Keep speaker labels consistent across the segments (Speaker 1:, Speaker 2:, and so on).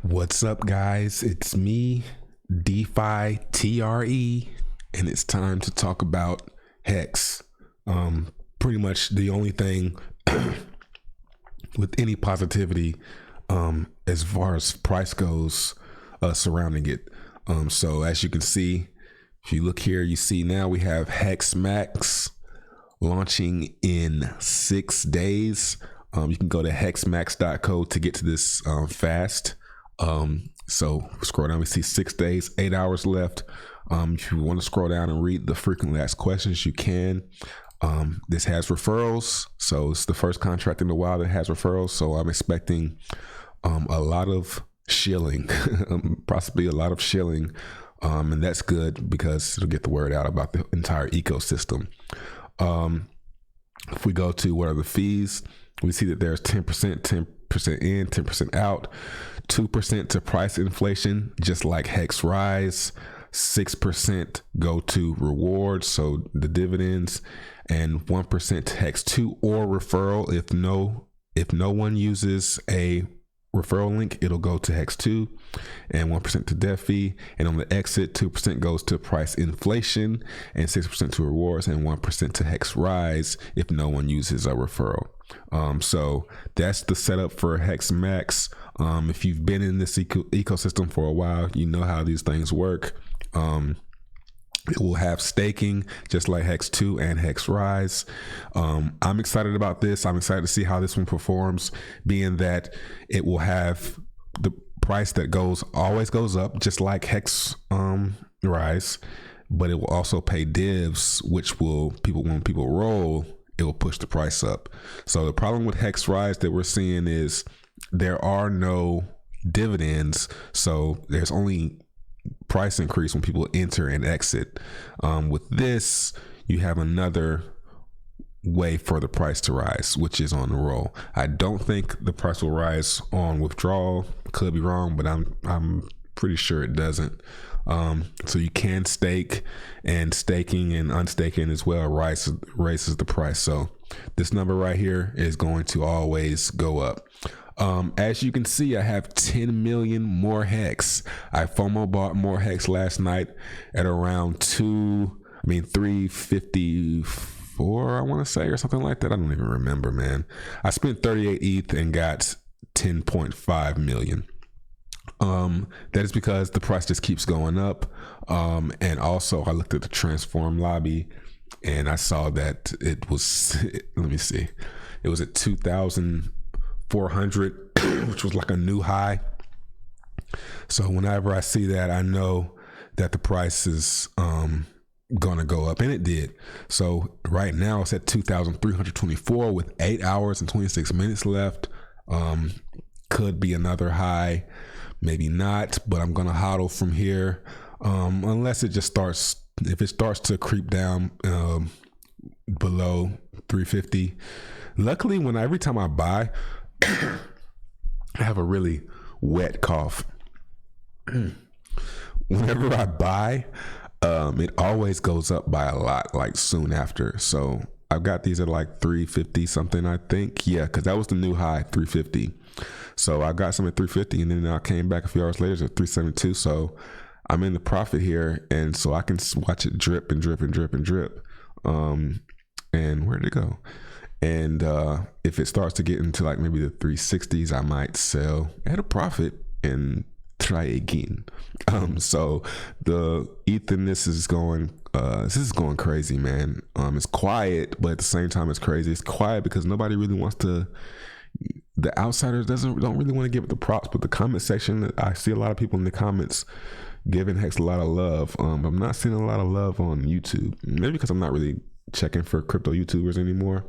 Speaker 1: What's up, guys? It's me, DeFi TRE, and it's time to talk about Hex. Pretty much the only thing with any positivity as far as price goes surrounding it. So as you can see, if you look here, you see now we have Hex Max launching in 6 days. You can go to hexmax.co to get to this fast. So scroll down, we see 6 days, 8 hours left. If you want to scroll down and read the frequently asked questions, you can. This has referrals, so it's the first contract in a while that has referrals. So I'm expecting a lot of shilling, possibly a lot of shilling, and that's good because it'll get the word out about the entire ecosystem. If we go to what are the fees, we see that there's 10%, 10% in, 10% out, 2% to price inflation, just like Hex Rise. 6% go to rewards, so the dividends, and 1% to Hex 2 or referral. If no one uses a referral link, it'll go to Hex 2, and 1% to dev fee. And on the exit, 2% goes to price inflation, and 6% to rewards, and 1% to Hex Rise if no one uses a referral. So that's the setup for Hex Max. If you've been in this ecosystem for a while, you know how these things work. It will have staking just like Hex 2 and Hex Rise. I'm excited about this. I'm excited to see how this one performs, being that it will have the price that always goes up, just like Hex Rise, but it will also pay divs, which when people roll, it will push the price up. So the problem with Hex Rise that we're seeing is there are no dividends, so there's only price increase when people enter and exit. With this, you have another way for the price to rise, which is on the roll. I don't think the price will rise on withdrawal. Could be wrong, but I'm pretty sure it doesn't. So you can stake, and staking and unstaking as well raises the price. So this number right here is going to always go up. As you can see, I have 10 million more Hex. I FOMO bought more Hex last night at around 354, I want to say, or something like that. I don't even remember, man. I spent 38 ETH and got 10.5 million. That is because the price just keeps going up. And also I looked at the transform lobby and I saw that it was, let me see, it was at 2,400, which was like a new high. So whenever I see that, I know that the price is gonna go up, and it did. So right now it's at 2,324 with 8 hours and 26 minutes left. Could be another high, maybe not, but I'm gonna hodl from here, unless if it starts to creep down below 350. Luckily, every time I buy, I have a really wet cough. Whenever I buy, it always goes up by a lot, like soon after. So I've got these at like 350 something, I think. Yeah, because that was the new high, 350. So I got some at 350, and then I came back a few hours later at 372. So I'm in the profit here, and so I can watch it drip and drip and drip and drip. And where'd it go? And if it starts to get into like maybe the 360s, I might sell at a profit and try again. So the ETH in this is going crazy, man. It's quiet, but at the same time it's crazy. It's quiet because nobody really wants to. The outsiders don't really want to give it the props, but the comment section, I see a lot of people in the comments giving Hex a lot of love. I'm not seeing a lot of love on YouTube, maybe because I'm not really checking for crypto YouTubers anymore.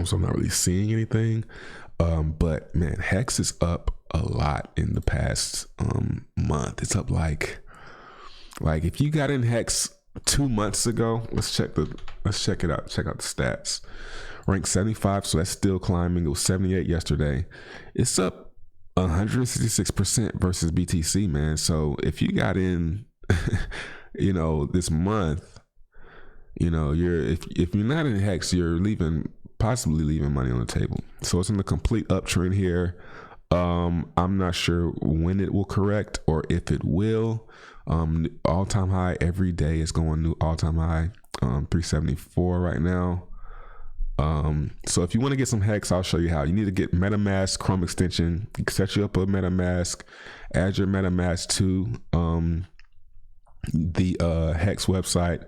Speaker 1: So I'm not really seeing anything. But man, Hex is up a lot in the past month. It's up like if you got in Hex 2 months ago, let's check it out. Check out the stats. Rank 75, so that's still climbing. It was 78 yesterday. It's up 166% versus BTC, man. So if you got in, this month, if you're not in Hex, you're possibly leaving money on the table. So it's in the complete uptrend here. I'm not sure when it will correct or if it will. All time high every day is going new all time high. 374 right now. So if you want to get some hex, I'll show you how. You need to get MetaMask Chrome extension. You can set you up a MetaMask, add your MetaMask to the hex website,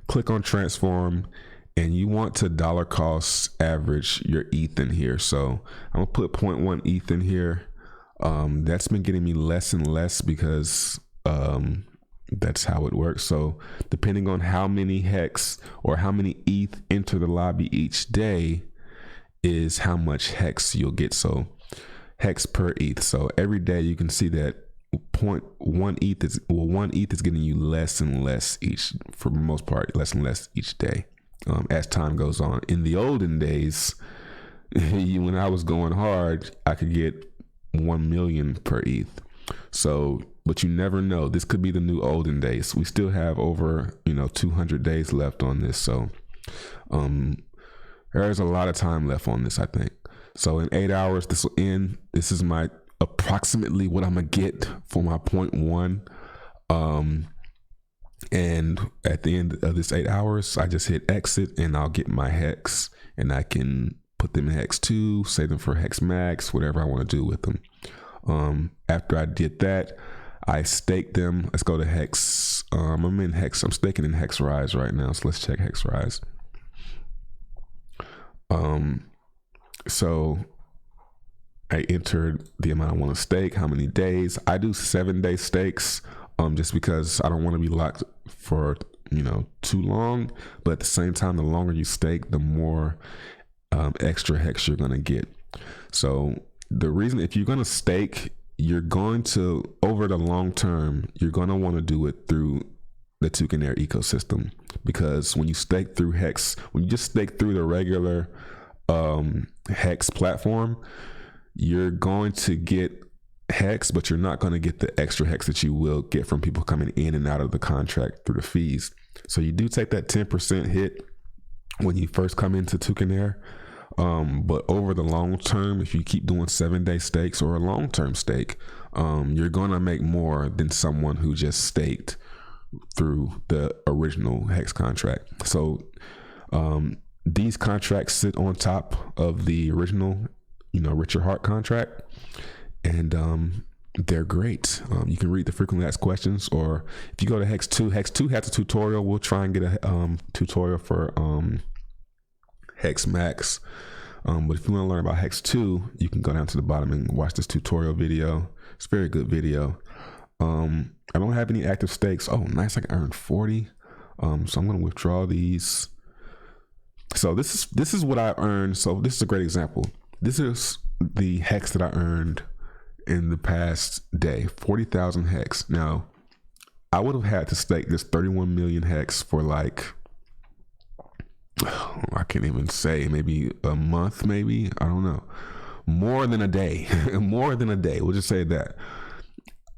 Speaker 1: click on transform, and you want to dollar cost average your ETH in here. So I'm gonna put 0.1 ETH in here. That's been getting me less and less because that's how it works. So depending on how many hex or how many ETH enter the lobby each day is how much hex you'll get. So hex per ETH. So every day you can see that 0.1 ETH is, well, 1 ETH is getting you less and less each, for the most part, less and less each day as time goes on. In the olden days, when I was going hard, I could get 1 million per ETH. So, but you never know. This could be the new olden days. We still have over 200 days left on this. So there's a lot of time left on this, I think. So in 8 hours, this will end. This is my approximately what I'm gonna get for my 0.1. And at the end of this 8 hours, I just hit exit and I'll get my hex, and I can put them in hex 2, save them for hex max, whatever I want to do with them. After I did that, I staked them. Let's go to hex. I'm in hex. I'm staking in hex rise right now. So let's check hex rise. So I entered the amount I want to stake, how many days. I do 7-day stakes, just because I don't want to be locked for too long. But at the same time, the longer you stake, the more extra hex you're gonna get. So the reason, if you're gonna stake, you're going to, over the long term, you're gonna want to do it through the Toucanaire ecosystem, because when you stake through hex, when you just stake through the regular hex platform, you're going to get hex, but you're not going to get the extra hex that you will get from people coming in and out of the contract through the fees. So you do take that 10% hit when you first come into Toucanaire. But over the long term, if you keep doing 7-day stakes or a long-term stake, you're going to make more than someone who just staked through the original hex contract. So these contracts sit on top of the original, Richard Hart contract, and they're great. You can read the frequently asked questions, or if you go to hex 2 has a tutorial. We'll try and get a tutorial for hex max. But if you want to learn about hex 2, you can go down to the bottom and watch this tutorial video. It's a very good video. I don't have any active stakes. Oh, nice. I can earn 40. So I'm going to withdraw these. So this is what I earned. So this is a great example. This is the hex that I earned in the past day, 40,000 hex. Now, I would have had to stake this 31 million hex for like, I can't even say, maybe a month, maybe, I don't know, more than a day. More than a day, we'll just say that.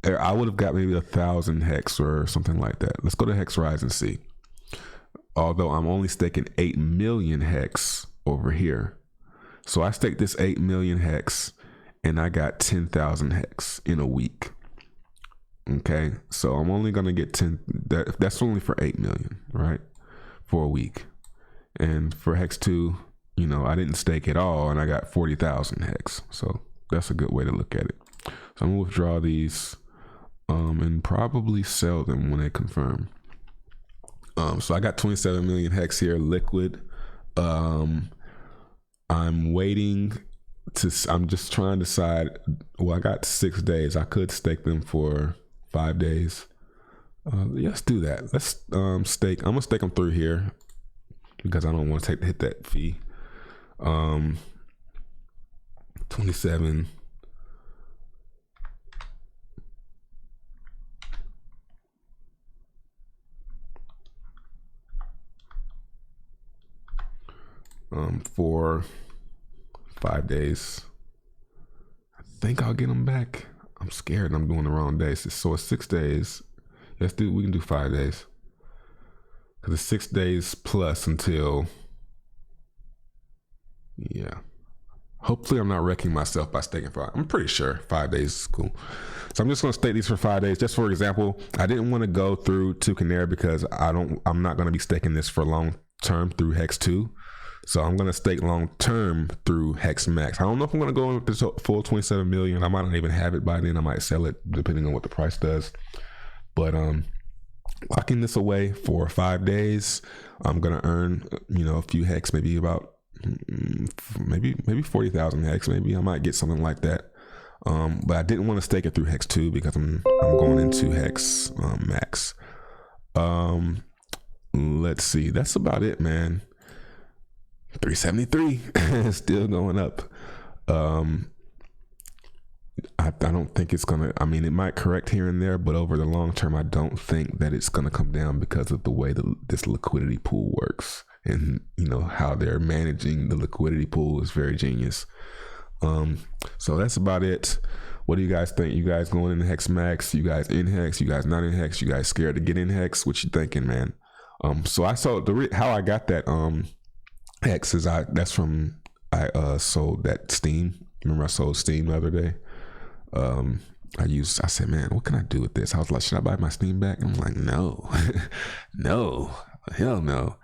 Speaker 1: I would have got maybe 1,000 hex or something like that. Let's go to hex rise and see. Although I'm only staking 8 million hex over here, so I staked this 8 million hex and I got 10,000 hex in a week. Okay, so I'm only gonna get 10. That's only for 8 million, right? For a week. And for hex 2, I didn't stake at all, and I got 40,000 hex. So that's a good way to look at it. So I'm gonna withdraw these and probably sell them when they confirm. So I got 27 million hex here, liquid. I'm waiting to, I'm just trying to decide. Well, I got 6 days. I could stake them for 5 days. Let's do that. Let's stake. I'm gonna stake them through here because I don't want to hit that fee. 27. For 5 days. I think I'll get them back. I'm scared I'm doing the wrong days. So it's 6 days. We can do 5 days. Cause it's 6 days plus until, yeah. Hopefully I'm not wrecking myself by staking for, I'm pretty sure 5 days is cool. So I'm just going to stake these for 5 days. Just for example, I didn't want to go through to Canary because I'm not going to be staking this for long term through Hex 2. So I'm going to stake long term through Hex Max. I don't know if I'm going to go with this full 27 million. I might not even have it by then. I might sell it depending on what the price does. But locking this away for 5 days, I'm going to earn, a few Hex, maybe about maybe 40,000 Hex. Maybe I might get something like that. But I didn't want to stake it through Hex 2 because I'm going into Hex Max. Let's see. That's about it, man. 373 still going up. I don't think it's gonna, it might correct here and there, but over the long term I don't think that it's gonna come down because of the way this liquidity pool works, and how they're managing the liquidity pool is very genius. So that's about it. What do you guys think? You guys going in Hex Max? You guys in Hex? You guys not in Hex? You guys scared to get in Hex? What you thinking, man? So I saw how I got that Hex is I sold that Steam. Remember I sold Steam the other day. I said, man, what can I do with this? I was like, should I buy my Steam back? I'm like, no, no, hell no.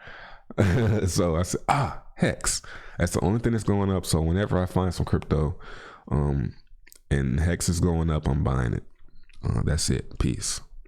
Speaker 1: So I said, Hex. That's the only thing that's going up. So whenever I find some crypto, and Hex is going up, I'm buying it. That's it. Peace.